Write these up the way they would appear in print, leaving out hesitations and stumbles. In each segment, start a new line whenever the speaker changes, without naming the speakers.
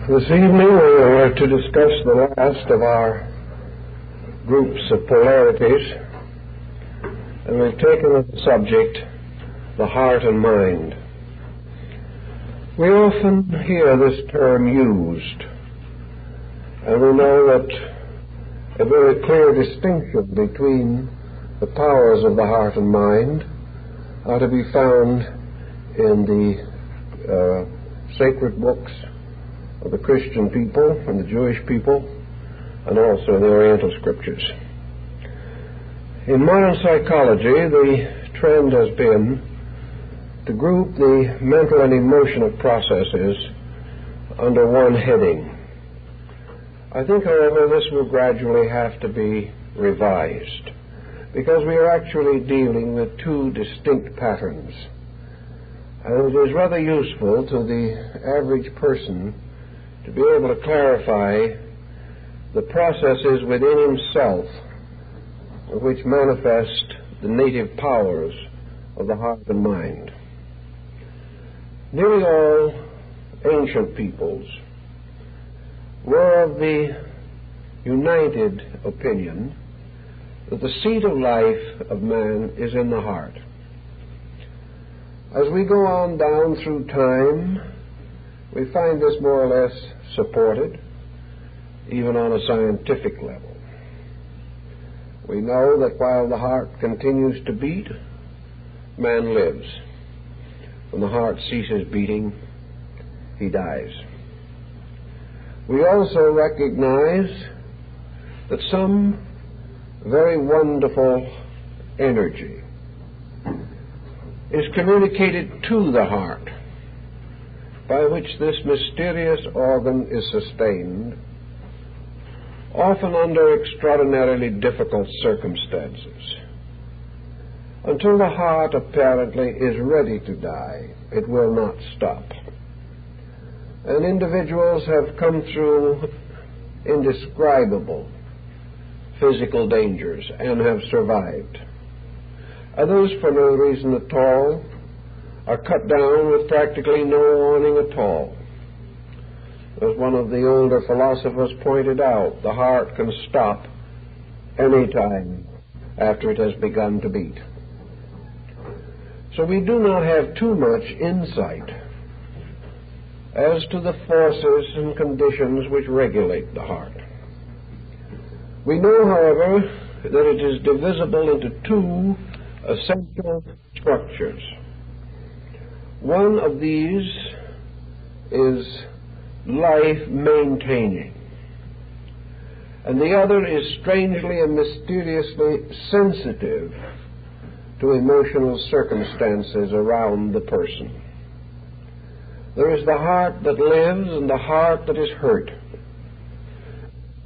This evening we are to discuss the last of our groups of polarities, and we've taken as a subject the heart and mind. We often hear this term used, and we know that a very clear distinction between the powers of the heart and mind are to be found in the sacred books of the Christian people and the Jewish people, and also in the Oriental scriptures. In modern psychology, the trend has been to group the mental and emotional processes under one heading. I think, however, this will gradually have to be revised, because we are actually dealing with two distinct patterns, and it is rather useful to the average person to be able to clarify the processes within himself which manifest the native powers of the heart and mind. Nearly all ancient peoples were of the united opinion that the seat of life of man is in the heart. As we go on down through time, we find this more or less supported, even on a scientific level. We know that while the heart continues to beat, man lives. When the heart ceases beating, he dies. We also recognize that some very wonderful energy is communicated to the heart, by which this mysterious organ is sustained, often under extraordinarily difficult circumstances. Until the heart apparently is ready to die, it will not stop. And individuals have come through indescribable physical dangers and have survived. Others, for no reason at all, are cut down with practically no warning at all. As one of the older philosophers pointed out, the heart can stop any time after it has begun to beat. So we do not have too much insight as to the forces and conditions which regulate the heart. We know, however, that it is divisible into two essential structures. One of these is life-maintaining, and the other is strangely and mysteriously sensitive to emotional circumstances around the person. There is the heart that lives and the heart that is hurt.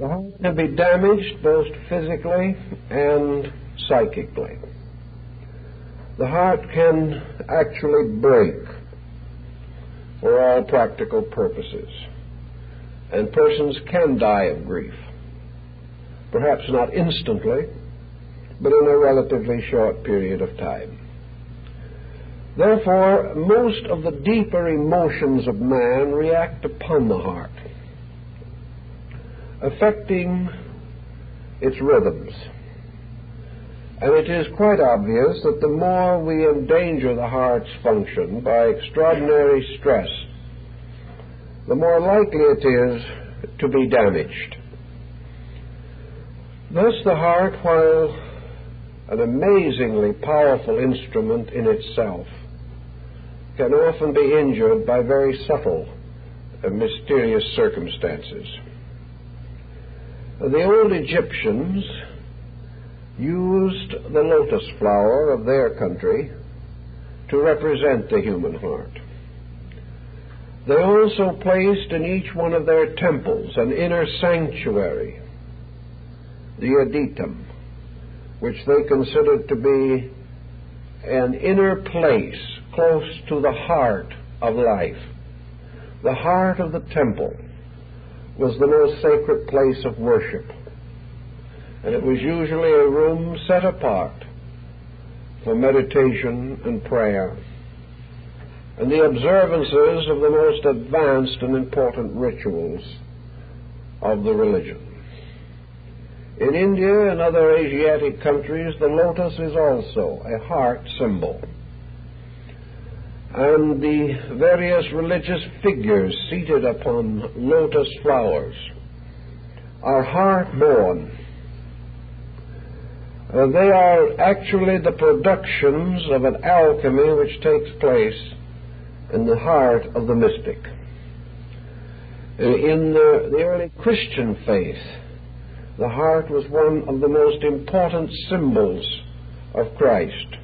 The heart can be damaged both physically and psychically. The heart can actually break for all practical purposes, and persons can die of grief, perhaps not instantly, but in a relatively short period of time. Therefore, most of the deeper emotions of man react upon the heart, affecting its rhythms. And it is quite obvious that the more we endanger the heart's function by extraordinary stress, the more likely it is to be damaged. Thus the heart, while an amazingly powerful instrument in itself, can often be injured by very subtle and mysterious circumstances. The old Egyptians used the lotus flower of their country to represent the human heart. They also placed in each one of their temples an inner sanctuary, the adytum, which they considered to be an inner place close to the heart of life. The heart of the temple was the most sacred place of worship, and it was usually a room set apart for meditation and prayer. and the observances of the most advanced and important rituals of the religion. In India and other Asiatic countries, the lotus is also a heart symbol, and the various religious figures seated upon lotus flowers are heart-born. They are actually the productions of an alchemy which takes place in the heart of the mystic. In the early Christian faith, the heart was one of the most important symbols of Christ,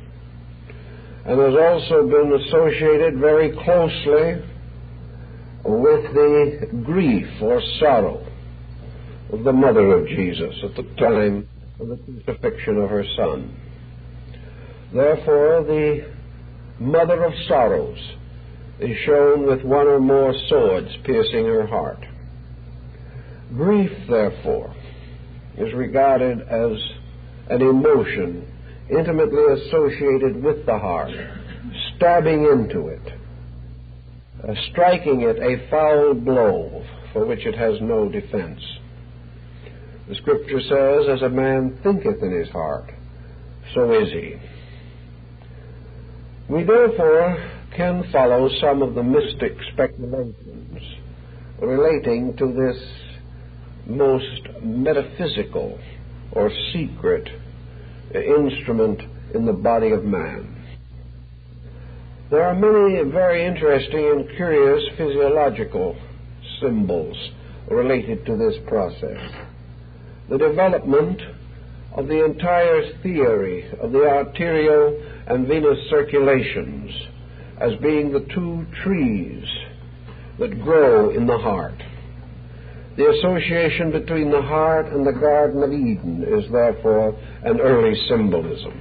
and has also been associated very closely with the grief or sorrow of the mother of Jesus at the time of the crucifixion of her Son. Therefore, the mother of sorrows is shown with one or more swords piercing her heart. Grief, therefore, is regarded as an emotion intimately associated with the heart, stabbing into it, striking it a foul blow for which it has no defense. The Scripture says, "As a man thinketh in his heart, so is he." We therefore can follow some of the mystic speculations relating to this most metaphysical or secret instrument in the body of man. There are many very interesting and curious physiological symbols related to this process. The development of the entire theory of the arterial and venous circulations as being the two trees that grow in the heart. The association between the heart and the Garden of Eden is therefore an early symbolism.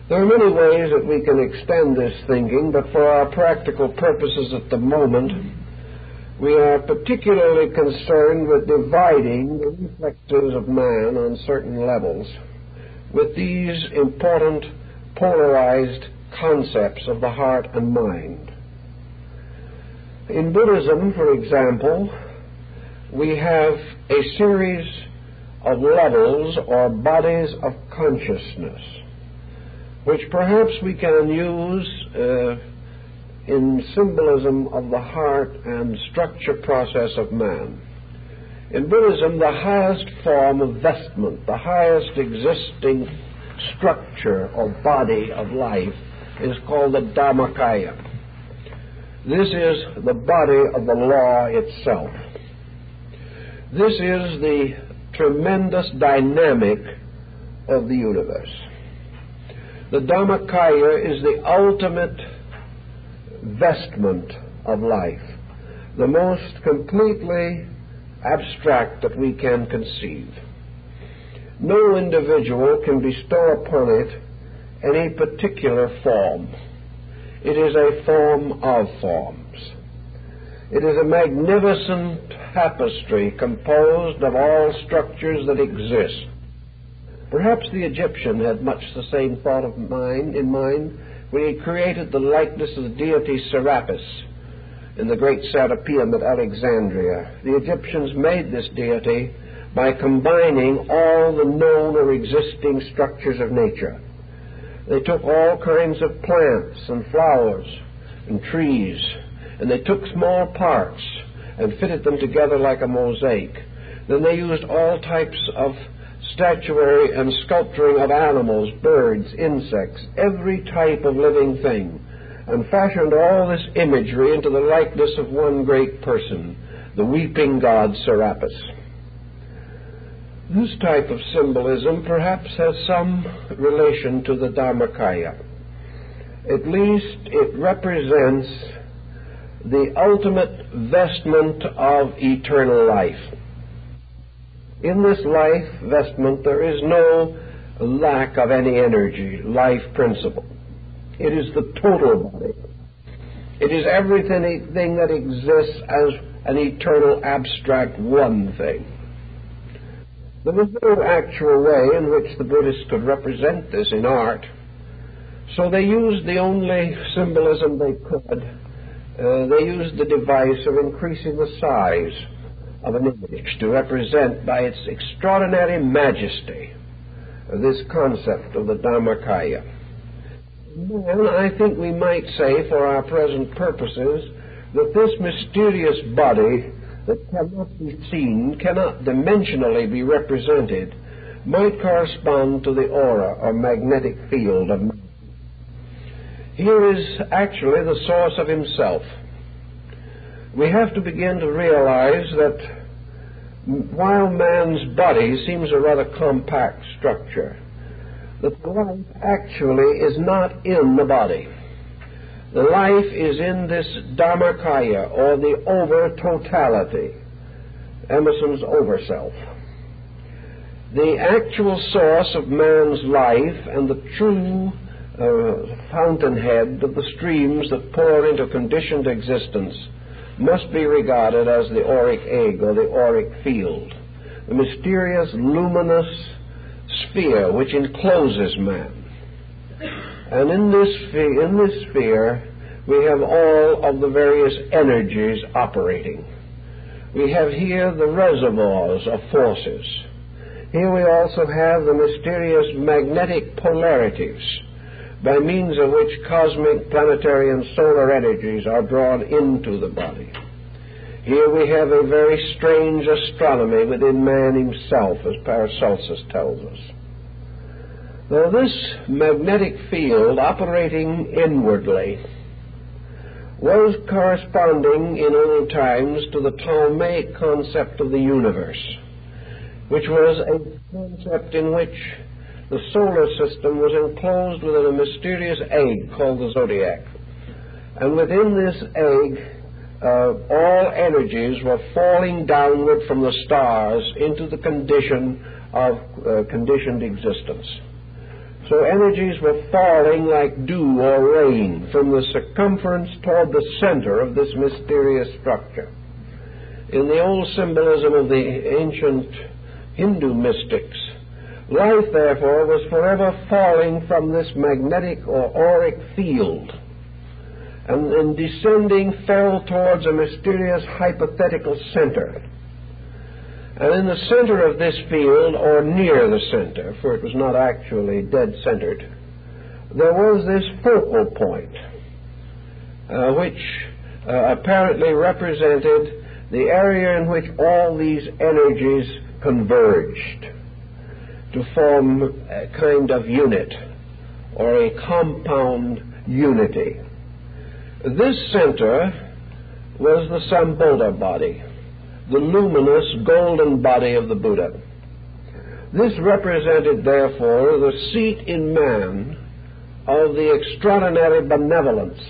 There are many ways that we can extend this thinking, but for our practical purposes at the moment, we are particularly concerned with dividing the reflexes of man on certain levels with these important polarized concepts of the heart and mind. In Buddhism, for example, we have a series of levels or bodies of consciousness, which perhaps we can use in symbolism of the heart and structure process of man. In Buddhism, the highest form of vestment, the highest existing structure or body of life is called the Dhammakaya. This is the body of the law itself. This is the tremendous dynamic of the universe. The Dhammakaya is the ultimate vestment of life, the most completely abstract that we can conceive. No individual can bestow upon it any particular form. It is a form of forms. It is a magnificent tapestry composed of all structures that exist. Perhaps the Egyptian had much the same thought of in mind when he created the likeness of the deity Serapis in the great Serapeum at Alexandria. The Egyptians made this deity by combining all the known or existing structures of nature. They took all kinds of plants and flowers and trees, and they took small parts and fitted them together like a mosaic. Then they used all types of statuary and sculpturing of animals, birds, insects, every type of living thing, and fashioned all this imagery into the likeness of one great person, the weeping god Serapis. This type of symbolism perhaps has some relation to the Dhammakaya. At least it represents the ultimate vestment of eternal life. In this life vestment, there is no lack of any energy, life principle. It is the total body. It is everything that exists as an eternal, abstract one thing. There was no actual way in which the Buddhists could represent this in art, So they used the only symbolism they could. They used the device of increasing the size of an image to represent by its extraordinary majesty this concept of the Dharmakaya. And I think we might say, for our present purposes, that this mysterious body that cannot be seen, cannot dimensionally be represented, might correspond to the aura or magnetic field of man. Here is actually the source of himself. We have to begin to realize that while man's body seems a rather compact structure, that the life actually is not in the body. The life is in this Dharmakaya, or the over-totality, Emerson's over-self. The actual source of man's life and the true fountainhead of the streams that pour into conditioned existence must be regarded as the auric egg or the auric field, the mysterious luminous sphere which encloses man. And in this sphere we have all of the various energies operating. We have here the reservoirs of forces. Here we also have the mysterious magnetic polarities, by means of which cosmic, planetary, and solar energies are drawn into the body. Here we have a very strange astronomy within man himself, as Paracelsus tells us. Now, this magnetic field operating inwardly was corresponding in old times to the Ptolemaic concept of the universe, which was a concept in which the solar system was enclosed within a mysterious egg called the zodiac. And within this egg, all energies were falling downward from the stars into the condition of conditioned existence. So energies were falling like dew or rain from the circumference toward the center of this mysterious structure. In the old symbolism of the ancient Hindu mystics, life, therefore, was forever falling from this magnetic or auric field, and descending fell towards a mysterious hypothetical center. And in the center of this field, or near the center, for it was not actually dead-centered, there was this focal point, which apparently represented the area in which all these energies converged to form a kind of unit, or a compound unity. This center was the Sambodha body, the luminous golden body of the Buddha. This represented, therefore, the seat in man of the extraordinary benevolence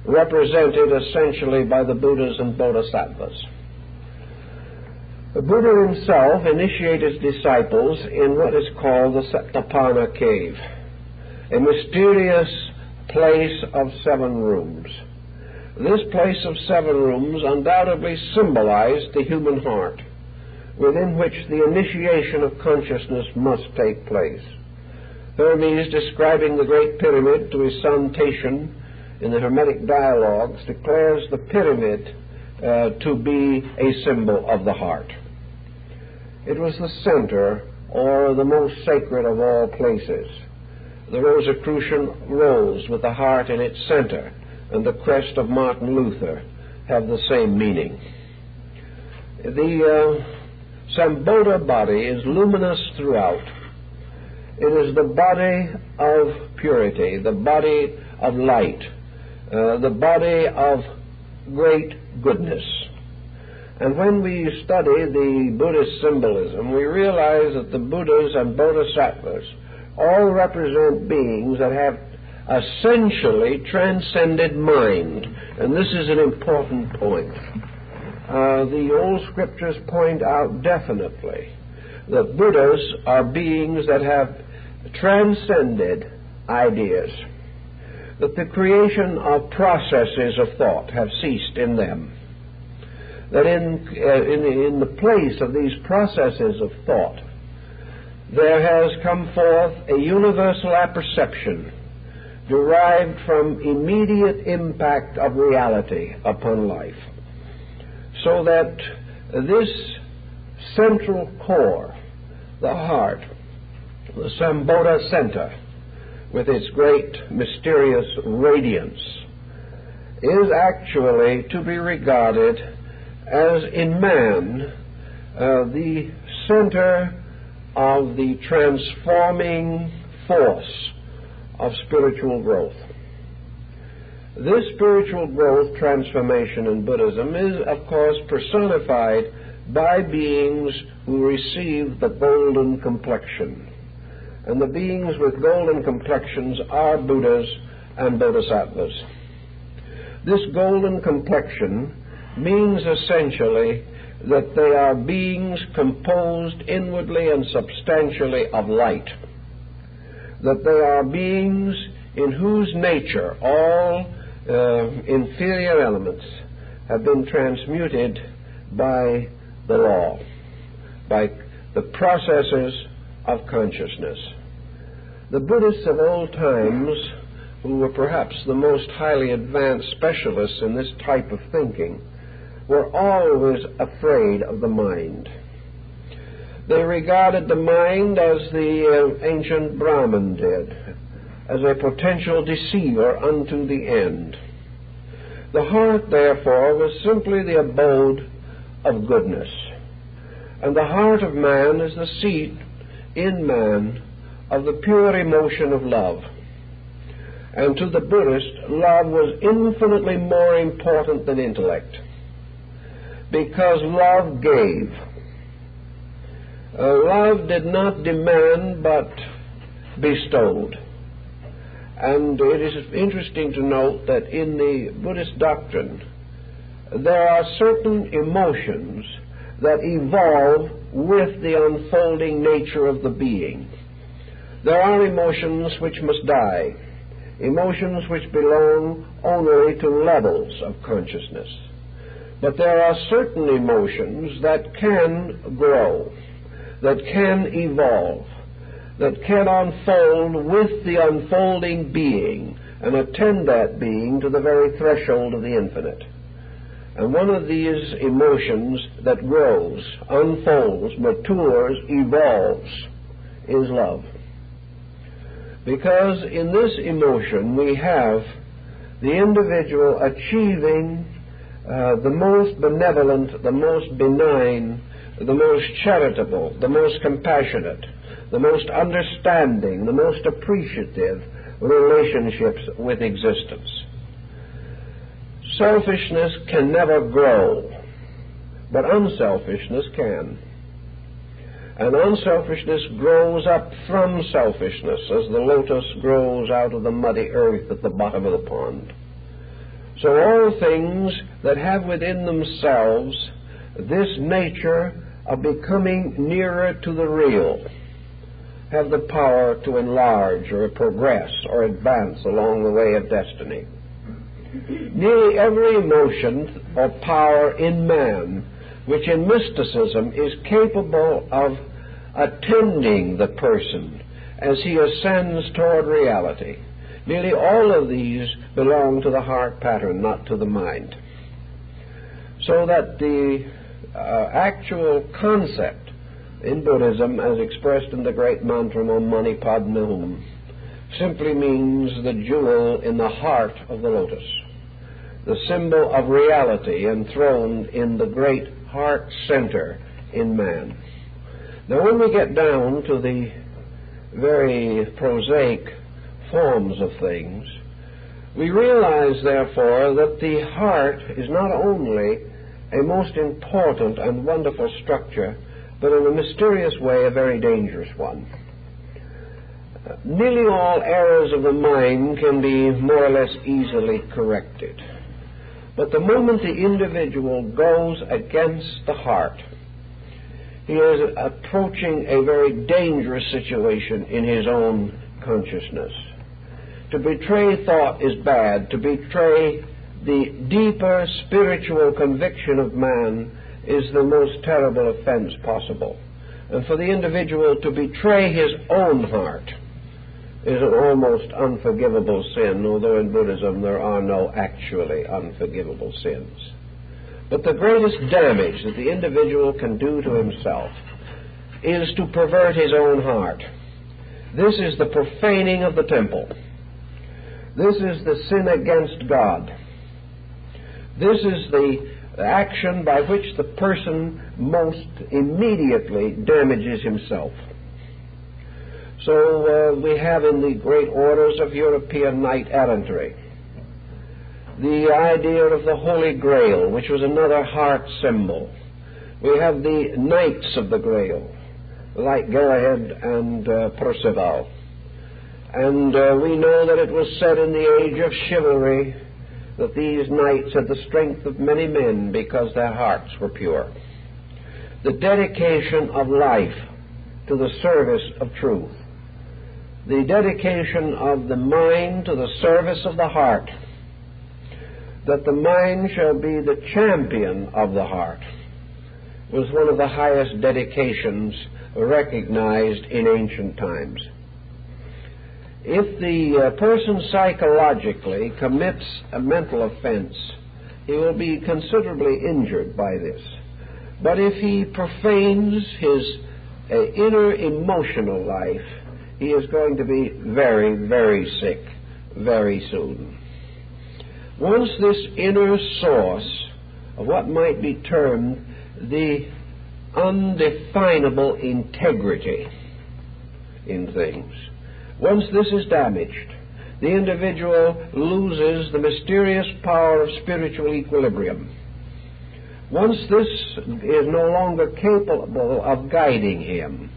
represented essentially by the Buddhas and Bodhisattvas. The Buddha himself initiated his disciples in what is called the Satapana cave, a mysterious place of 7 rooms. This place of 7 rooms undoubtedly symbolized the human heart, within which the initiation of consciousness must take place. Hermes, describing the Great Pyramid to his son Tatian in the Hermetic Dialogues, declares the pyramid to be a symbol of the heart. It was the center, or the most sacred of all places. The Rosicrucian rose with the heart in its center, and the crest of Martin Luther have the same meaning. The Sambodha body is luminous throughout. It is the body of purity, the body of light, the body of great goodness. And when we study the Buddhist symbolism, we realize that the Buddhas and Bodhisattvas all represent beings that have essentially transcended mind. And this is an important point. The old scriptures point out definitely that Buddhas are beings that have transcended ideas, that the creation of processes of thought have ceased in them, that in the place of these processes of thought there has come forth a universal apperception derived from immediate impact of reality upon life. So that this central core, the heart, the Sambodha center, with its great mysterious radiance, is actually to be regarded as, in man, the center of the transforming force of spiritual growth. This spiritual growth transformation in Buddhism is, of course, personified by beings who receive the golden complexion. And the beings with golden complexions are Buddhas and Bodhisattvas. This golden complexion means essentially that they are beings composed inwardly and substantially of light, that they are beings in whose nature all inferior elements have been transmuted by the law, by the processes of consciousness. The Buddhists of old times, who were perhaps the most highly advanced specialists in this type of thinking, were always afraid of the mind. They regarded the mind as the ancient Brahman did, as a potential deceiver unto the end. The heart, therefore, was simply the abode of goodness. And the heart of man is the seat in man of the pure emotion of love. And to the Buddhist, love was infinitely more important than intellect, because love gave. Love did not demand, but bestowed. And it is interesting to note that in the Buddhist doctrine, there are certain emotions that evolve with the unfolding nature of the being. There are emotions which must die, emotions which belong only to levels of consciousness. But there are certain emotions that can grow, that can evolve, that can unfold with the unfolding being and attend that being to the very threshold of the infinite. And one of these emotions that grows, unfolds, matures, evolves, is love. Because in this emotion we have the individual achieving the most benevolent, the most benign, the most charitable, the most compassionate, the most understanding, the most appreciative relationships with existence. Selfishness can never grow, but unselfishness can. And unselfishness grows up from selfishness, as the lotus grows out of the muddy earth at the bottom of the pond. So all things that have within themselves this nature of becoming nearer to the real have the power to enlarge or progress or advance along the way of destiny. Nearly every emotion or power in man, which in mysticism is capable of attending the person as he ascends toward reality, nearly all of these belong to the heart pattern, not to the mind. So that the actual concept in Buddhism, as expressed in the great mantra Om Mani Padme Hum, simply means the jewel in the heart of the lotus, the symbol of reality enthroned in the great heart center in man. Now, when we get down to the very prosaic forms of things, we realize, therefore, that the heart is not only a most important and wonderful structure, but in a mysterious way a very dangerous one. Nearly all errors of the mind can be more or less easily corrected. But the moment the individual goes against the heart, he is approaching a very dangerous situation in his own consciousness. To betray thought is bad. To betray the deeper spiritual conviction of man is the most terrible offense possible. And for the individual to betray his own heart is an almost unforgivable sin, although in Buddhism there are no actually unforgivable sins. But the greatest damage that the individual can do to himself is to pervert his own heart. This is the profaning of the temple. This is the sin against God. This is the action by which the person most immediately damages himself. So we have in the great orders of European knight-errantry the idea of the Holy Grail, which was another heart symbol. We have the Knights of the Grail, like Galahad and Percival. And we know that it was said in the age of chivalry that these knights had the strength of many men because their hearts were pure. The dedication of life to the service of truth, the dedication of the mind to the service of the heart, that the mind shall be the champion of the heart, was one of the highest dedications recognized in ancient times. If the person psychologically commits a mental offense, he will be considerably injured by this. But if he profanes his inner emotional life, he is going to be very, very sick very soon. Once this inner source of what might be termed the undefinable integrity in things, once this is damaged, the individual loses the mysterious power of spiritual equilibrium. Once this is no longer capable of guiding him,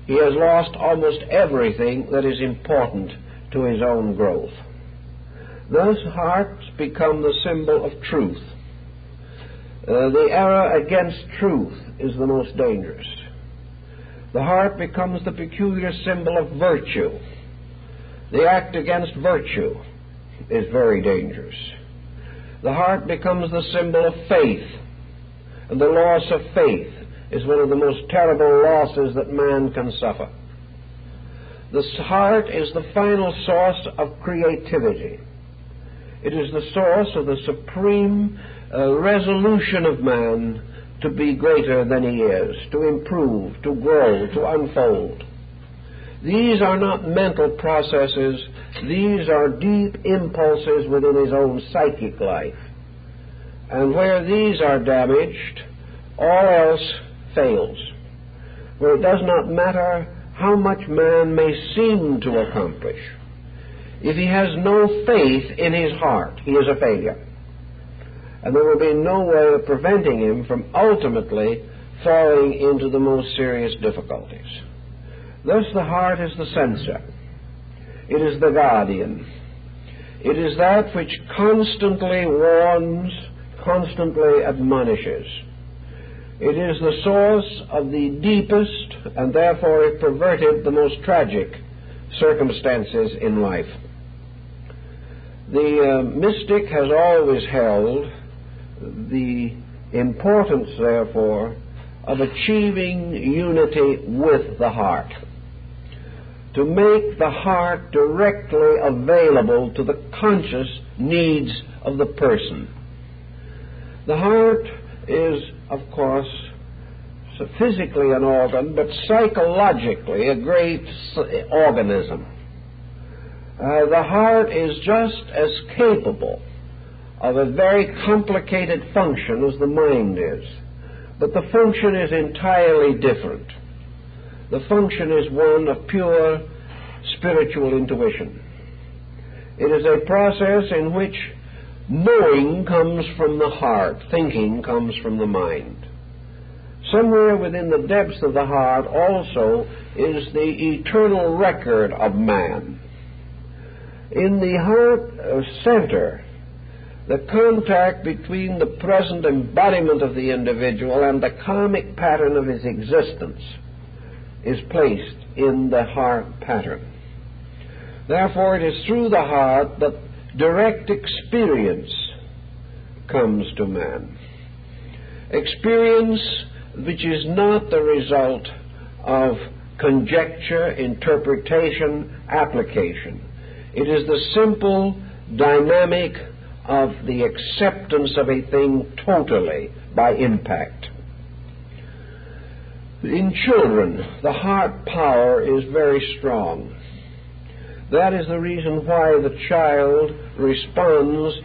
he has lost almost everything that is important to his own growth. Thus, hearts become the symbol of truth. The error against truth is the most dangerous. The heart becomes the peculiar symbol of virtue. The act against virtue is very dangerous. The heart becomes the symbol of faith, and the loss of faith is one of the most terrible losses that man can suffer. The heart is the final source of creativity. It is the source of the supreme resolution of man to be greater than he is, to improve, to grow, to unfold. These are not mental processes. These are deep impulses within his own psychic life. And where these are damaged, all else fails. Where it does not matter how much man may seem to accomplish. If he has no faith in his heart, he is a failure. And there will be no way of preventing him from ultimately falling into the most serious difficulties. Thus the heart is the censor. It is the guardian. It is that which constantly warns, constantly admonishes. It is the source of the deepest and therefore, if perverted, the most tragic circumstances in life. The mystic has always held the importance, therefore, of achieving unity with the heart, to make the heart directly available to the conscious needs of the person. The heart is, of course, physically an organ, but psychologically a great organism. The heart is just as capable of a very complicated function as the mind is, but the function is entirely different. The function is one of pure spiritual intuition. It is a process in which knowing comes from the heart, thinking comes from the mind. Somewhere within the depths of the heart also is the eternal record of man. In the heart center, the contact between the present embodiment of the individual and the karmic pattern of his existence is placed in the heart pattern. Therefore, it is through the heart that direct experience comes to man. Experience which is not the result of conjecture, interpretation, application. It is the simple dynamic of the acceptance of a thing totally by impact. In children, the heart power is very strong. That is the reason why the child responds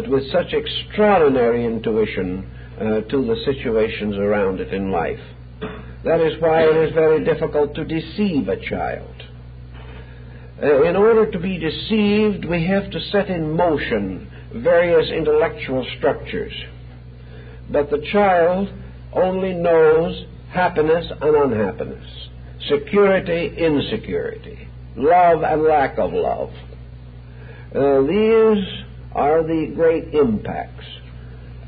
with such extraordinary intuition to the situations around it in life. That is why it is very difficult to deceive a child. In order to be deceived, we have to set in motion various intellectual structures. But the child only knows happiness and unhappiness, security, insecurity, love and lack of love. These are the great impacts.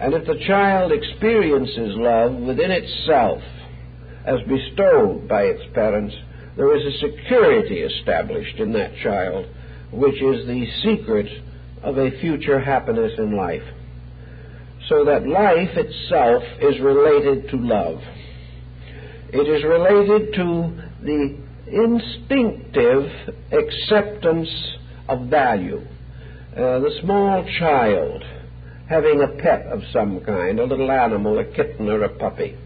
And if the child experiences love within itself as bestowed by its parents, there is a security established in that child, which is the secret of a future happiness in life. So that life itself is related to love. It is related to the instinctive acceptance of value. The small child having a pet of some kind, a little animal, a kitten or a puppy.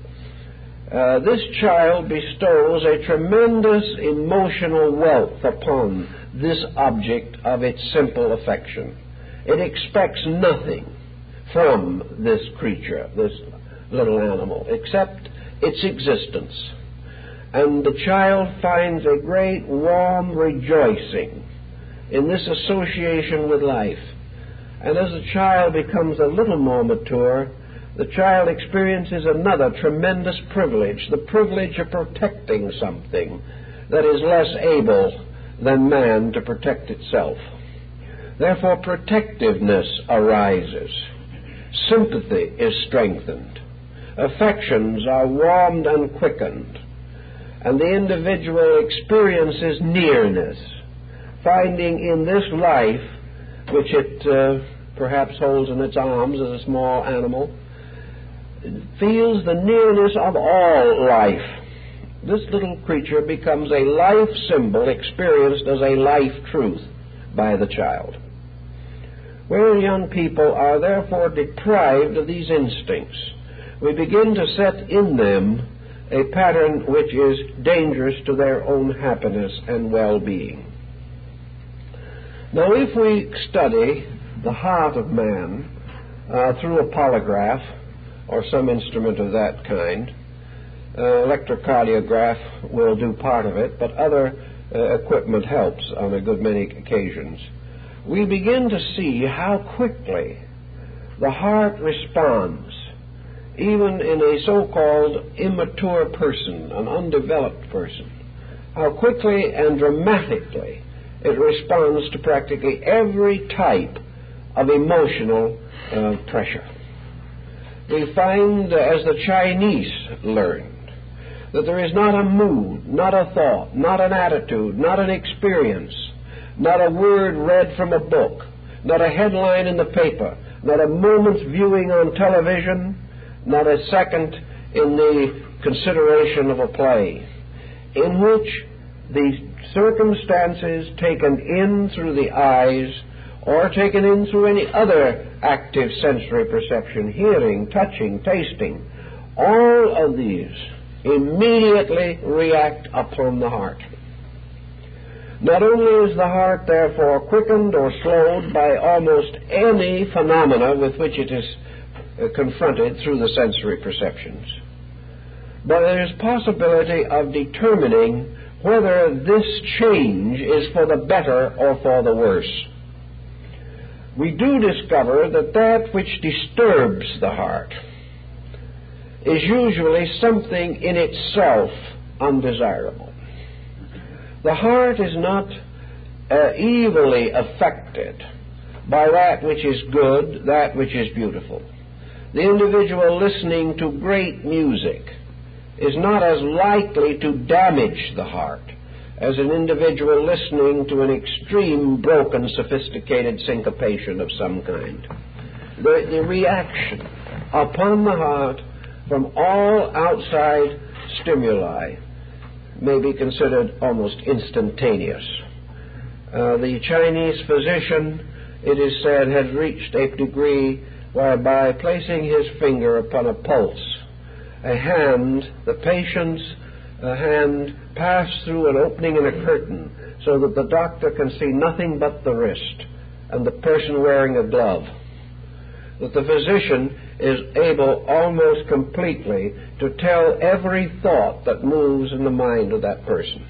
This child bestows a tremendous emotional wealth upon this object of its simple affection. It expects nothing from this creature, this little animal, except its existence. And the child finds a great warm rejoicing in this association with life. And as the child becomes a little more mature, the child experiences another tremendous privilege, the privilege of protecting something that is less able than man to protect itself. Therefore, protectiveness arises. Sympathy is strengthened. Affections are warmed and quickened. And the individual experiences nearness, finding in this life, which it perhaps holds in its arms as a small animal, feels the nearness of all life. This little creature becomes a life symbol experienced as a life truth by the child. Where young people are therefore deprived of these instincts, we begin to set in them a pattern which is dangerous to their own happiness and well-being. Now, if we study the heart of man through a polygraph or some instrument of that kind, electrocardiograph will do part of it, but other equipment helps on a good many occasions, we begin to see how quickly the heart responds, even in a so-called immature person, an undeveloped person, how quickly and dramatically it responds to practically every type of emotional pressure. We find, as the Chinese learned, that there is not a mood, not a thought, not an attitude, not an experience, not a word read from a book, not a headline in the paper, not a moment's viewing on television, not a second in the consideration of a play, in which the circumstances taken in through the eyes or taken in through any other active sensory perception, hearing, touching, tasting, all of these immediately react upon the heart. Not only is the heart therefore quickened or slowed by almost any phenomena with which it is confronted through the sensory perceptions, but there is possibility of determining whether this change is for the better or for the worse. We do discover that that which disturbs the heart is usually something in itself undesirable. The heart is not evilly affected by that which is good, that which is beautiful. The individual listening to great music is not as likely to damage the heart as an individual listening to an extreme, broken, sophisticated syncopation of some kind. The reaction upon the heart from all outside stimuli may be considered almost instantaneous. The Chinese physician, it is said, has reached a degree whereby placing his finger upon a pulse, the patient's hand passed through an opening in a curtain so that the doctor can see nothing but the wrist and the person wearing a glove, that the physician is able almost completely to tell every thought that moves in the mind of that person.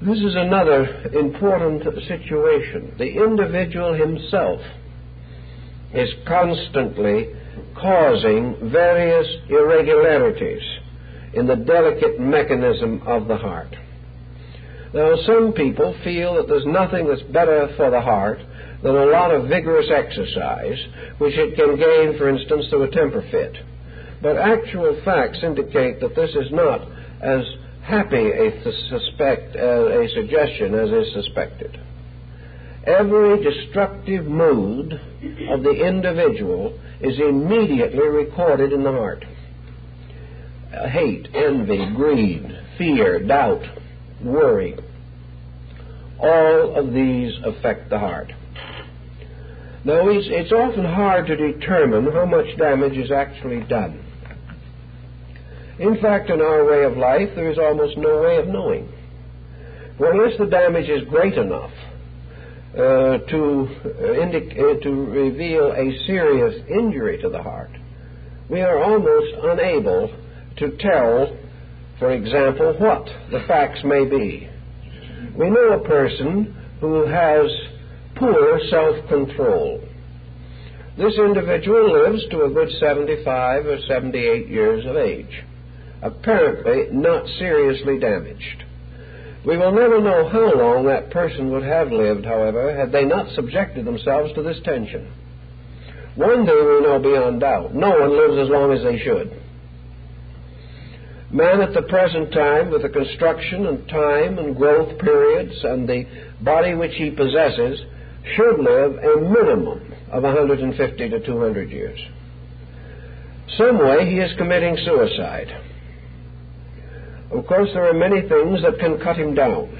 This is another important situation. The individual himself is constantly causing various irregularities in the delicate mechanism of the heart. Now, some people feel that there's nothing that's better for the heart than a lot of vigorous exercise, which it can gain, for instance, through a temper fit. But actual facts indicate that this is not as happy a suggestion as is suspected. Every destructive mood of the individual is immediately recorded in the heart. Hate, envy, greed, fear, doubt, worry, all of these affect the heart. Now, it's often hard to determine how much damage is actually done. In fact, in our way of life, there is almost no way of knowing. For unless the damage is great enough to reveal a serious injury to the heart, we are almost unable to tell, for example, what the facts may be. We know a person who has poor self-control. This individual lives to a good 75 or 78 years of age, apparently not seriously damaged. We will never know how long that person would have lived, however, had they not subjected themselves to this tension. One thing we know beyond doubt: no one lives as long as they should. Man at the present time, with the construction and time and growth periods and the body which he possesses, should live a minimum of 150 to 200 years. Some way he is committing suicide. Of course, there are many things that can cut him down.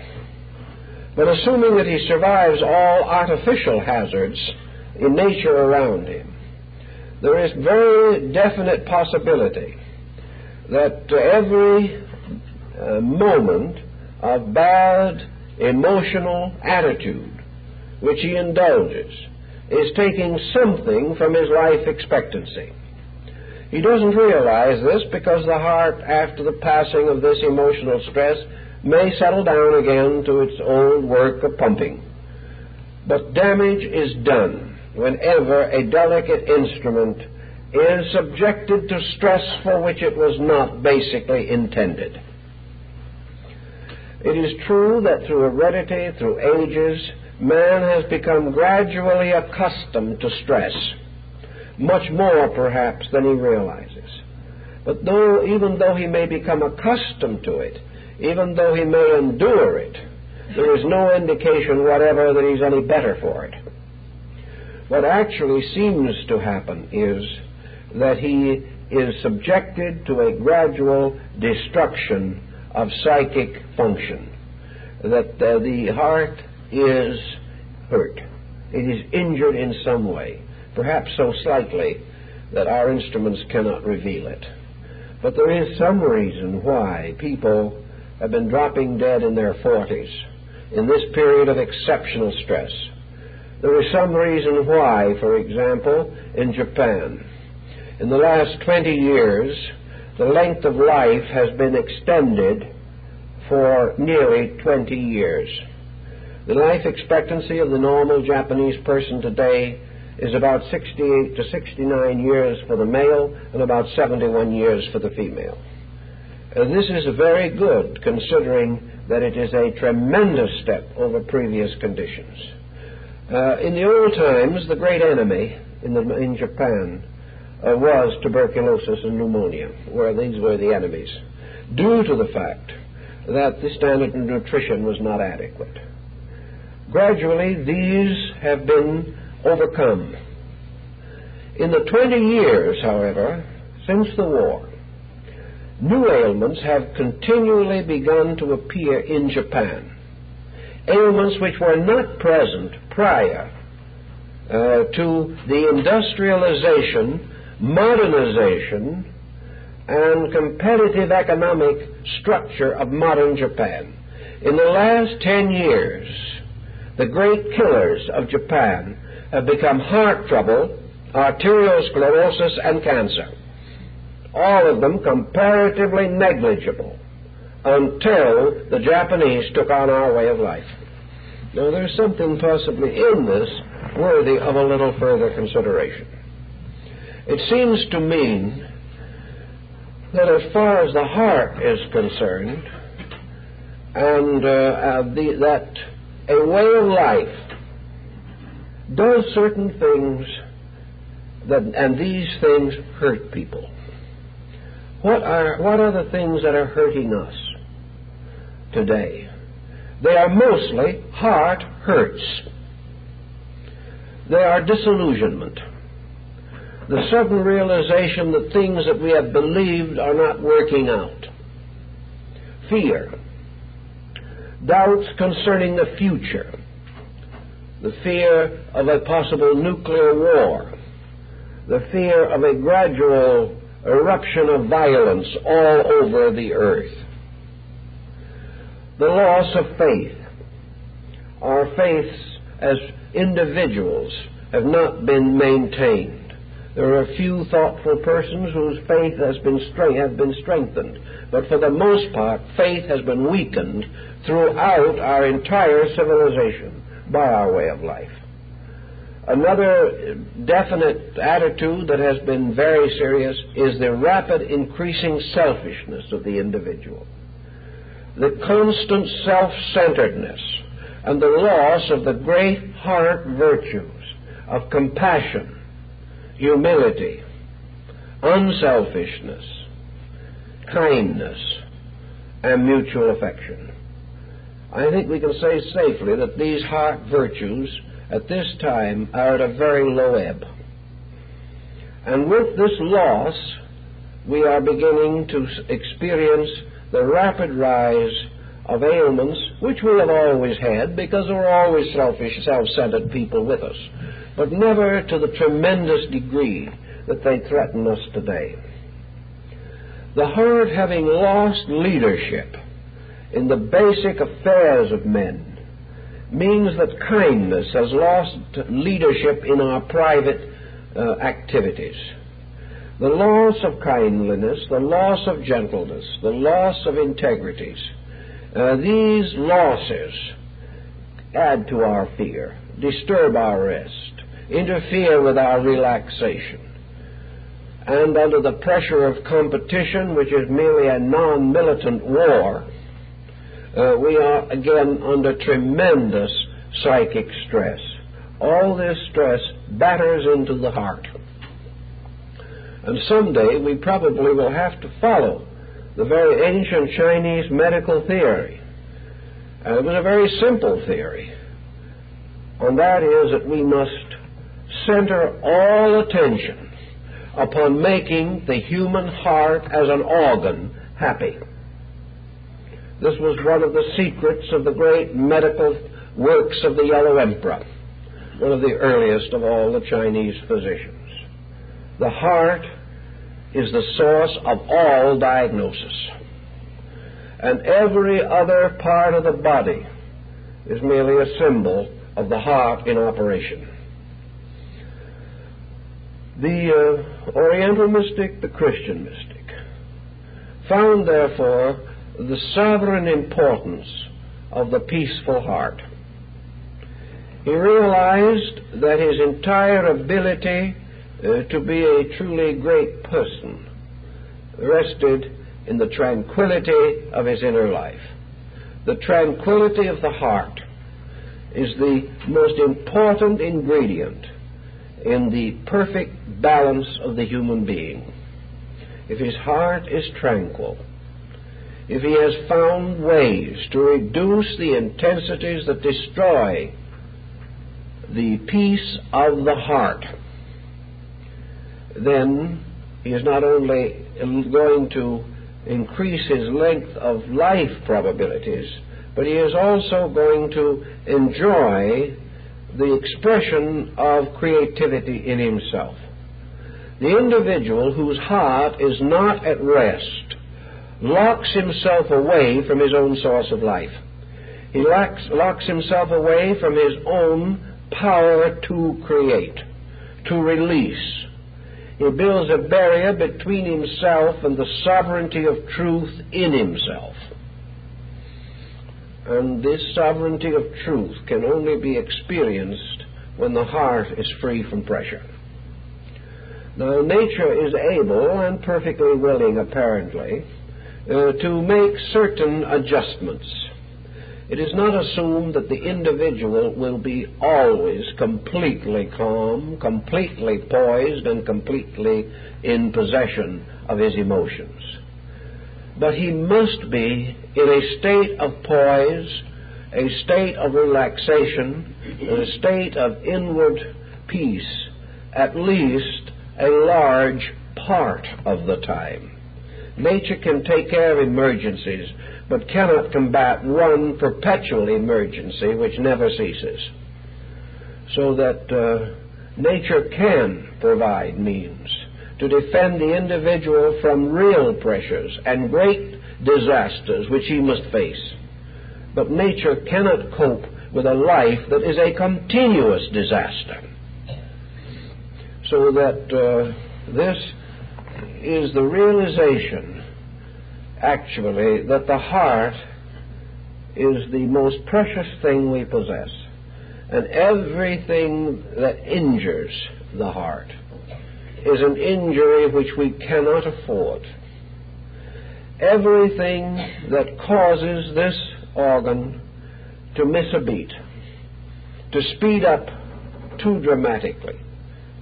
But assuming that he survives all artificial hazards in nature around him, there is very definite possibility that every moment of bad emotional attitude which he indulges is taking something from his life expectancy. He doesn't realize this because the heart, after the passing of this emotional stress, may settle down again to its old work of pumping. But damage is done whenever a delicate instrument is subjected to stress for which it was not basically intended. It is true that through heredity, through ages, man has become gradually accustomed to stress, much more perhaps than he realizes. But even though he may become accustomed to it, even though he may endure it, there is no indication whatever that he's any better for it. What actually seems to happen is that he is subjected to a gradual destruction of psychic function, that the heart is hurt. It is injured in some way, perhaps so slightly that our instruments cannot reveal it. But there is some reason why people have been dropping dead in their 40s in this period of exceptional stress. There is some reason why, for example, in Japan, in the last 20 years, the length of life has been extended for nearly 20 years. The life expectancy of the normal Japanese person today is about 68 to 69 years for the male and about 71 years for the female. This is very good, considering that it is a tremendous step over previous conditions. In the old times, the great enemy in Japan was tuberculosis and pneumonia, where these were the enemies, due to the fact that the standard of nutrition was not adequate. Gradually, these have been overcome. In the 20 years, however, since the war, new ailments have continually begun to appear in Japan. Ailments which were not present prior to the industrialization, modernization, and competitive economic structure of modern Japan. In the last 10 years, the great killers of Japan have become heart trouble, arteriosclerosis, and cancer. All of them comparatively negligible until the Japanese took on our way of life. Now, there's something possibly in this worthy of a little further consideration. It seems to mean that as far as the heart is concerned, and that a way of life does certain things and these things hurt people. What are the things that are hurting us today? They are mostly heart hurts. They are disillusionment, the sudden realization that things that we have believed are not working out, fear, doubts concerning the future, the fear of a possible nuclear war, the fear of a gradual eruption of violence all over the earth, the loss of faith. Our faiths as individuals have not been maintained. There are a few thoughtful persons whose faith has been strengthened, but for the most part, faith has been weakened throughout our entire civilization by our way of life. Another definite attitude that has been very serious is the rapid increasing selfishness of the individual, the constant self-centeredness, and the loss of the great heart virtues of compassion, humility, unselfishness, kindness, and mutual affection. I think we can say safely that these heart virtues at this time are at a very low ebb. And with this loss, we are beginning to experience the rapid rise of ailments which we have always had, because there were always selfish, self-centered people with us, but never to the tremendous degree that they threaten us today. The heart, having lost leadership in the basic affairs of men, means that kindness has lost leadership in our private activities. The loss of kindliness, the loss of gentleness, the loss of integrities, these losses add to our fear, disturb our rest, interfere with our relaxation. And under the pressure of competition, which is merely a non-militant war, we are again under tremendous psychic stress. All this stress batters into the heart. And someday we probably will have to follow the very ancient Chinese medical theory. It was a very simple theory, and that is that we must center all attention upon making the human heart as an organ happy. This was one of the secrets of the great medical works of the Yellow Emperor, one of the earliest of all the Chinese physicians. The heart is the source of all diagnosis, and every other part of the body is merely a symbol of the heart in operation. The Oriental mystic, the Christian mystic, found therefore the sovereign importance of the peaceful heart. He realized that his entire ability to be a truly great person rested in the tranquility of his inner life. The tranquility of the heart is the most important ingredient in the perfect balance of the human being. If his heart is tranquil, if he has found ways to reduce the intensities that destroy the peace of the heart, then he is not only going to increase his length of life probabilities, but he is also going to enjoy the expression of creativity in himself. The individual whose heart is not at rest locks himself away from his own source of life. He locks himself away from his own power to create, to release. He builds a barrier between himself and the sovereignty of truth in himself. And this sovereignty of truth can only be experienced when the heart is free from pressure. Now, nature is able and perfectly willing, apparently, to make certain adjustments. It is not assumed that the individual will be always completely calm, completely poised, and completely in possession of his emotions. But he must be in a state of poise, a state of relaxation, a state of inward peace, at least a large part of the time. Nature can take care of emergencies, but cannot combat one perpetual emergency which never ceases. So that nature can provide means to defend the individual from real pressures and great disasters which he must face. But nature cannot cope with a life that is a continuous disaster. So that this is the realization, actually, that the heart is the most precious thing we possess. And everything that injures the heart is an injury which we cannot afford. Everything that causes this organ to miss a beat, to speed up too dramatically,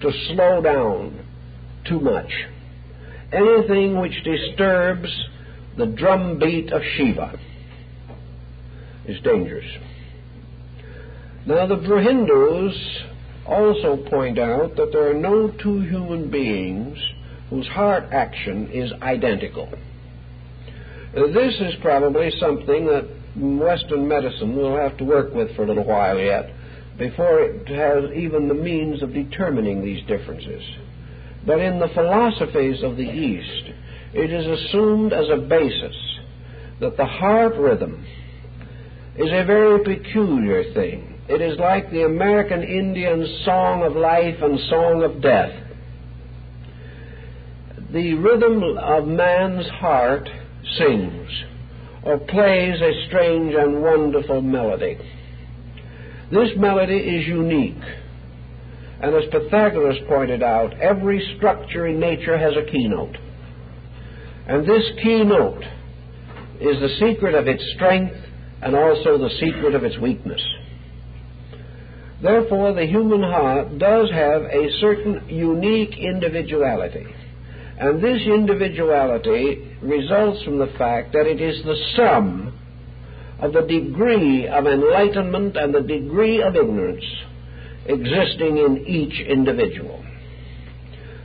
to slow down too much, anything which disturbs the drumbeat of Shiva is dangerous. Now, the Hindus also point out that there are no two human beings whose heart action is identical. This is probably something that Western medicine will have to work with for a little while yet before it has even the means of determining these differences. But in the philosophies of the East, it is assumed as a basis that the heart rhythm is a very peculiar thing. It is like the American Indian's song of life and song of death. The rhythm of man's heart sings or plays a strange and wonderful melody. This melody is unique. And as Pythagoras pointed out, every structure in nature has a keynote. And this keynote is the secret of its strength and also the secret of its weakness. Therefore, the human heart does have a certain unique individuality. And this individuality results from the fact that it is the sum of the degree of enlightenment and the degree of ignorance existing in each individual.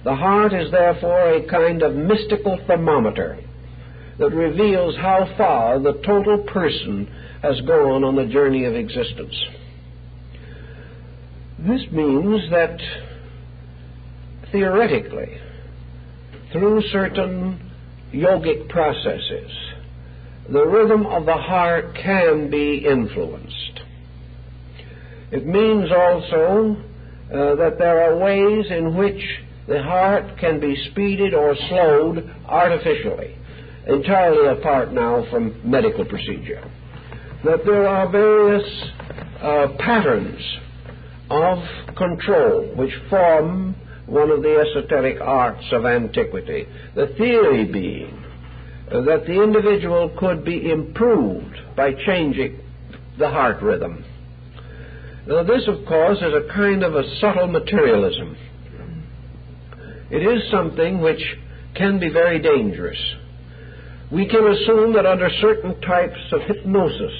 The heart is therefore a kind of mystical thermometer that reveals how far the total person has gone on the journey of existence. This means that theoretically, through certain yogic processes, the rhythm of the heart can be influenced. It means also that there are ways in which the heart can be speeded or slowed artificially, entirely apart now from medical procedure. That there are various patterns of control which form one of the esoteric arts of antiquity. The theory being that the individual could be improved by changing the heart rhythm. Now, this, of course, is a kind of a subtle materialism. It is something which can be very dangerous. We can assume that under certain types of hypnosis,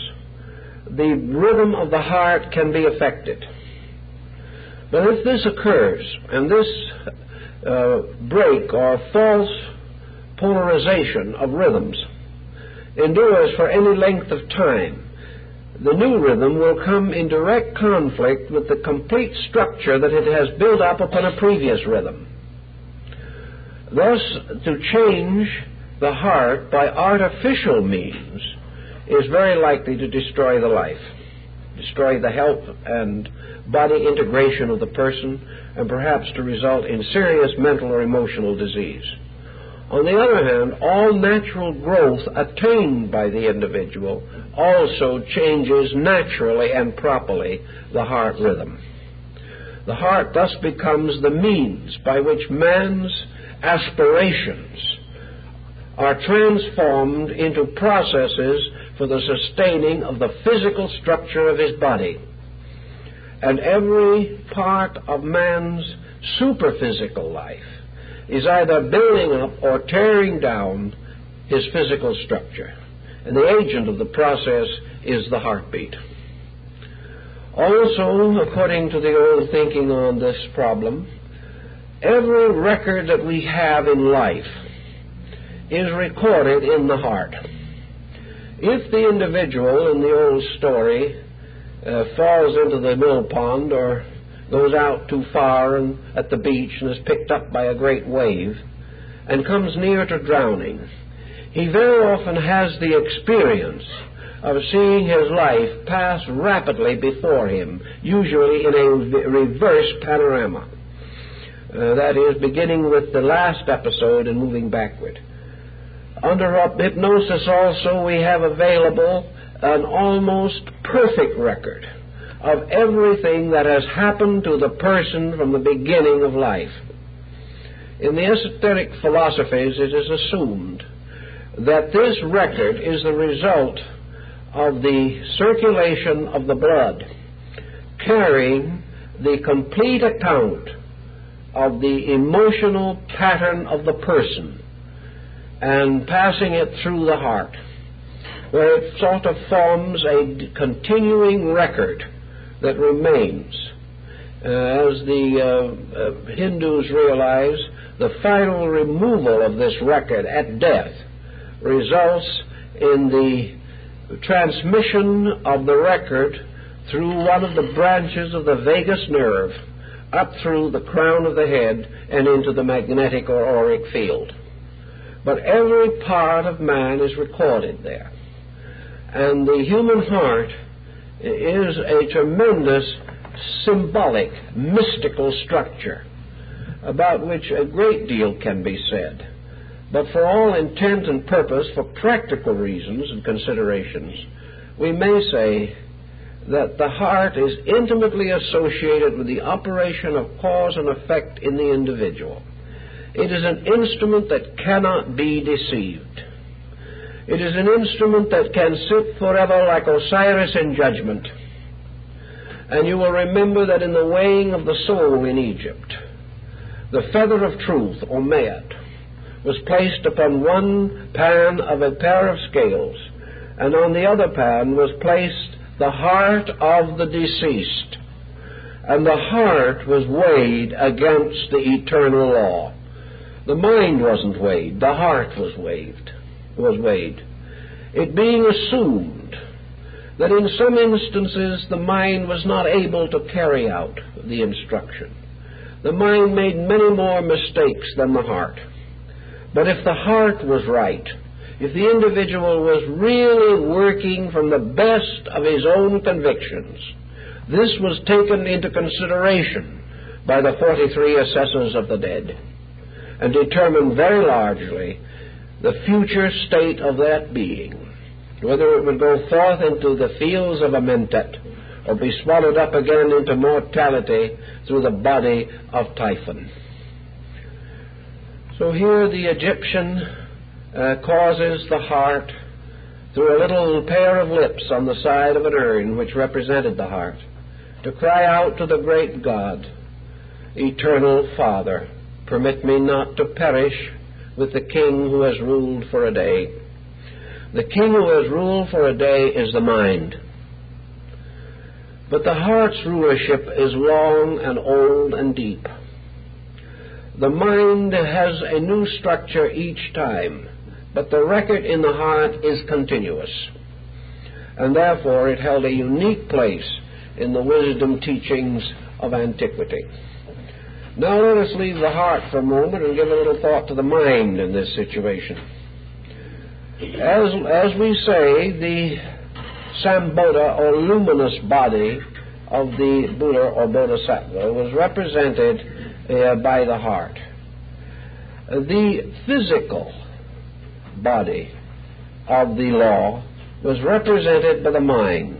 the rhythm of the heart can be affected. But if this occurs, and this break or false polarization of rhythms endures for any length of time, the new rhythm will come in direct conflict with the complete structure that it has built up upon a previous rhythm. Thus, to change the heart by artificial means is very likely to destroy the life, destroy the health and body integration of the person, and perhaps to result in serious mental or emotional disease. On the other hand, all natural growth attained by the individual also changes naturally and properly the heart rhythm. The heart thus becomes the means by which man's aspirations are transformed into processes for the sustaining of the physical structure of his body. And every part of man's superphysical life is either building up or tearing down his physical structure. And the agent of the process is the heartbeat. Also, according to the old thinking on this problem, every record that we have in life is recorded in the heart. If the individual in the old story falls into the mill pond or goes out too far and at the beach and is picked up by a great wave and comes near to drowning, he very often has the experience of seeing his life pass rapidly before him, usually in a reverse panorama. That is, beginning with the last episode and moving backward. Under hypnosis also we have available an almost perfect record of everything that has happened to the person from the beginning of life. In the esoteric philosophies, it is assumed that this record is the result of the circulation of the blood, carrying the complete account of the emotional pattern of the person and passing it through the heart, where it sort of forms a continuing record that remains. As the Hindus realize, the final removal of this record at death results in the transmission of the record through one of the branches of the vagus nerve up through the crown of the head and into the magnetic or auric field. But every part of man is recorded there. And the human heart is a tremendous symbolic, mystical structure about which a great deal can be said. But for all intent and purpose, for practical reasons and considerations, we may say that the heart is intimately associated with the operation of cause and effect in the individual. It is an instrument that cannot be deceived. It is an instrument that can sit forever like Osiris in judgment. And you will remember that in the weighing of the soul in Egypt, the feather of truth, or Mayat, was placed upon one pan of a pair of scales, and on the other pan was placed the heart of the deceased. And the heart was weighed against the eternal law. The mind wasn't weighed, the heart was weighed. It being assumed that in some instances the mind was not able to carry out the instruction. The mind made many more mistakes than the heart. But if the heart was right, if the individual was really working from the best of his own convictions, this was taken into consideration by the 43 assessors of the dead and determined very largely the future state of that being, whether it would go forth into the fields of Amentet or be swallowed up again into mortality through the body of Typhon. So here the Egyptian causes the heart, through a little pair of lips on the side of an urn which represented the heart, to cry out to the great God, Eternal Father, permit me not to perish with the king who has ruled for a day. The king who has ruled for a day is the mind. But the heart's rulership is long and old and deep. The mind has a new structure each time, but the record in the heart is continuous. And therefore it held a unique place in the wisdom teachings of antiquity. Now let us leave the heart for a moment and give a little thought to the mind in this situation. As we say, the Sambodha, or luminous body of the Buddha or Bodhisattva, was represented by the heart. The physical body of the law was represented by the mind,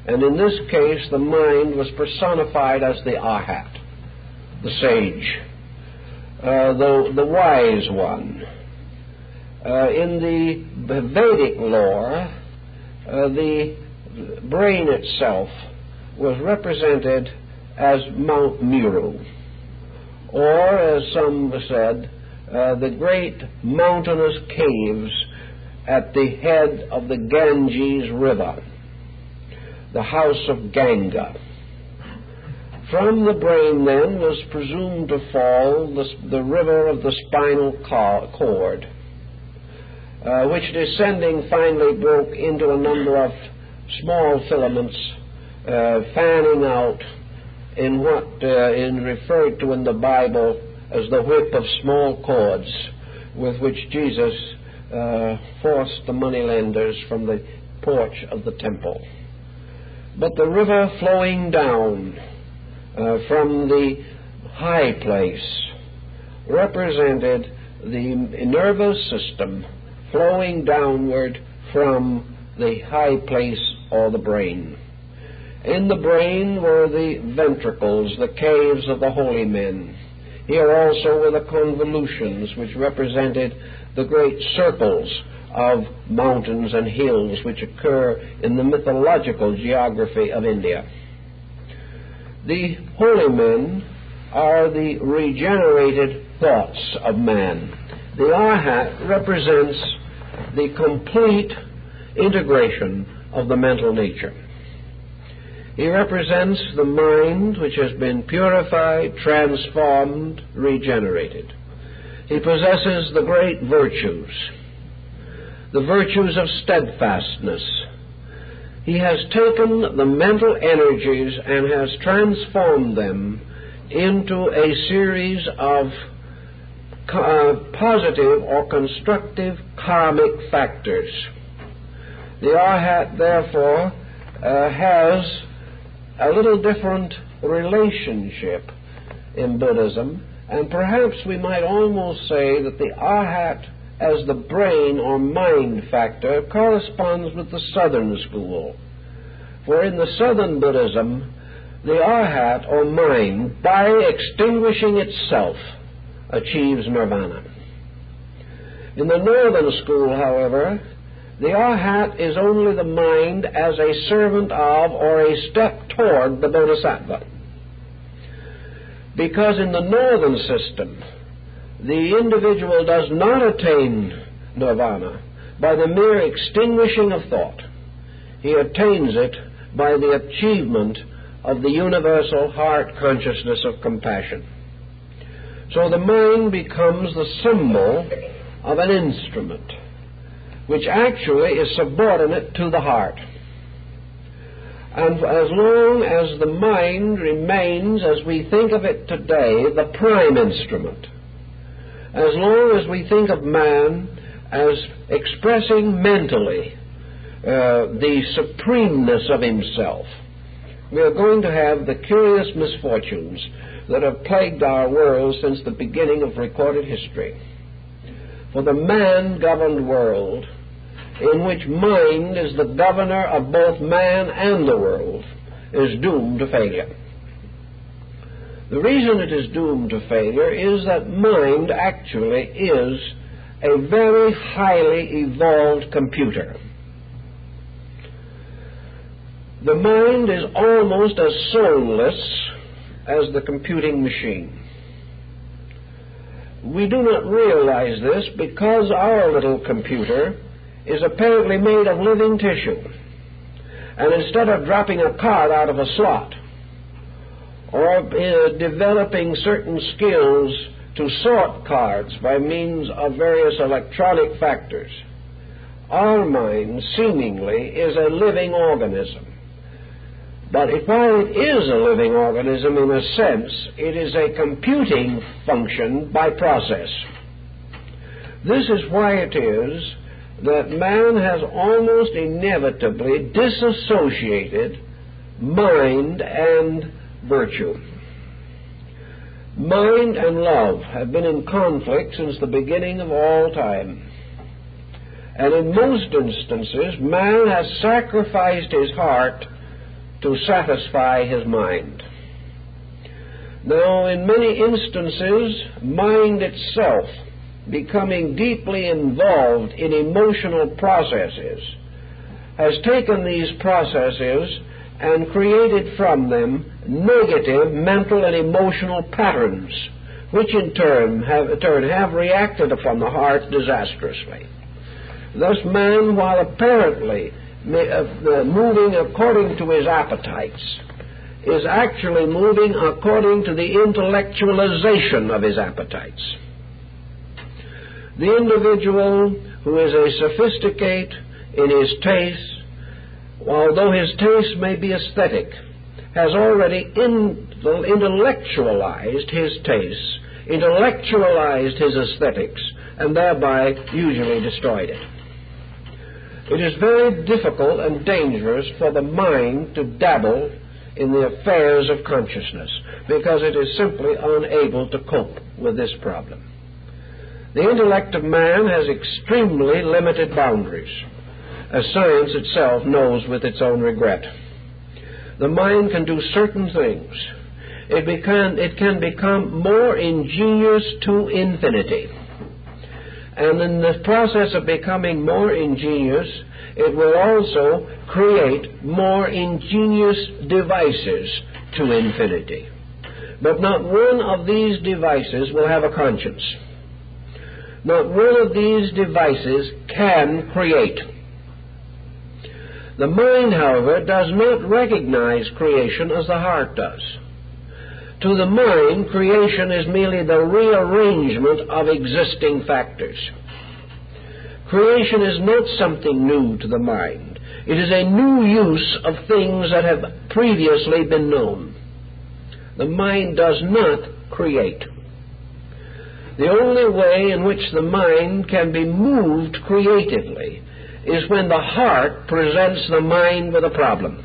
and in this case the mind was personified as the Arhat, the sage, the wise one. In the Vedic lore, the brain itself was represented as Mount Meru, or, as some said, the great mountainous caves at the head of the Ganges River, the house of Ganga. From the brain, then, was presumed to fall the river of the spinal cord, which, descending, finally broke into a number of small filaments, fanning out in what is referred to in the Bible as the whip of small cords, with which Jesus forced the moneylenders from the porch of the temple. But the river flowing down from the high place represented the nervous system flowing downward from the high place or the brain. In the brain were the ventricles, the caves of the holy men. Here also were the convolutions, which represented the great circles of mountains and hills which occur in the mythological geography of India. The holy men are the regenerated thoughts of man. The Arhat represents the complete integration of the mental nature. He represents the mind which has been purified, transformed, regenerated. He possesses the great virtues, the virtues of steadfastness. He has taken the mental energies and has transformed them into a series of positive or constructive karmic factors. The Arhat, therefore, has a little different relationship in Buddhism, and perhaps we might almost say that the Arhat as the brain or mind factor corresponds with the Southern school. For in the Southern Buddhism, the Arhat or mind, by extinguishing itself, achieves nirvana. In the Northern school, however, the Arhat is only the mind as a servant of or a step toward the Bodhisattva. Because in the Northern system, the individual does not attain nirvana by the mere extinguishing of thought. He attains it by the achievement of the universal heart consciousness of compassion. So the mind becomes the symbol of an instrument, which actually is subordinate to the heart. And as long as the mind remains, as we think of it today, the prime instrument, as long as we think of man as expressing mentally the supremeness of himself, we are going to have the curious misfortunes that have plagued our world since the beginning of recorded history. For the man-governed world, in which mind is the governor of both man and the world, is doomed to failure. The reason it is doomed to failure is that mind actually is a very highly evolved computer. The mind is almost as soulless as the computing machine. We do not realize this because our little computer is apparently made of living tissue. And instead of dropping a card out of a slot or developing certain skills to sort cards by means of various electronic factors, our mind seemingly is a living organism. But while it is a living organism in a sense, it is a computing function by process. This is why it is that man has almost inevitably disassociated mind and virtue. Mind and love have been in conflict since the beginning of all time. And in most instances, man has sacrificed his heart to satisfy his mind. Now, in many instances, mind itself, becoming deeply involved in emotional processes, has taken these processes and created from them negative mental and emotional patterns, which in turn have reacted upon the heart disastrously. Thus man, while apparently moving according to his appetites, is actually moving according to the intellectualization of his appetites. The individual who is a sophisticate in his tastes, although his taste may be aesthetic, has already intellectualized his tastes, intellectualized his aesthetics, and thereby usually destroyed it. It is very difficult and dangerous for the mind to dabble in the affairs of consciousness because it is simply unable to cope with this problem. The intellect of man has extremely limited boundaries, as science itself knows with its own regret. The mind can do certain things. It can become more ingenious to infinity. And in the process of becoming more ingenious, it will also create more ingenious devices to infinity. But not one of these devices will have a conscience. Not one of these devices can create. The mind, however, does not recognize creation as the heart does. To the mind, creation is merely the rearrangement of existing factors. Creation is not something new to the mind. It is a new use of things that have previously been known. The mind does not create. The only way in which the mind can be moved creatively is when the heart presents the mind with a problem.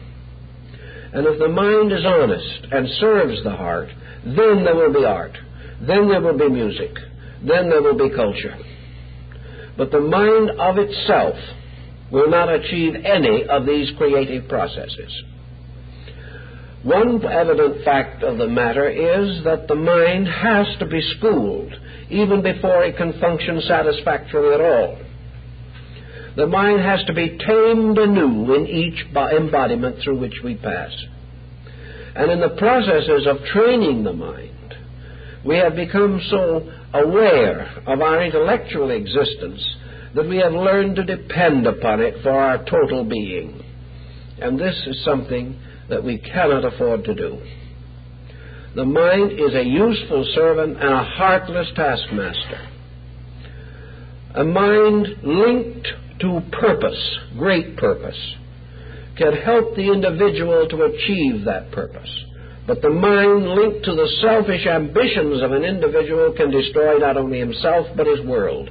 And if the mind is honest and serves the heart, then there will be art, then there will be music, then there will be culture. But the mind of itself will not achieve any of these creative processes. One evident fact of the matter is that the mind has to be schooled even before it can function satisfactorily at all. The mind has to be tamed anew in each embodiment through which we pass. And in the processes of training the mind, we have become so aware of our intellectual existence that we have learned to depend upon it for our total being. And this is something that we cannot afford to do. The mind is a useful servant and a heartless taskmaster. A mind linked to purpose, great purpose, can help the individual to achieve that purpose. But the mind linked to the selfish ambitions of an individual can destroy not only himself but his world.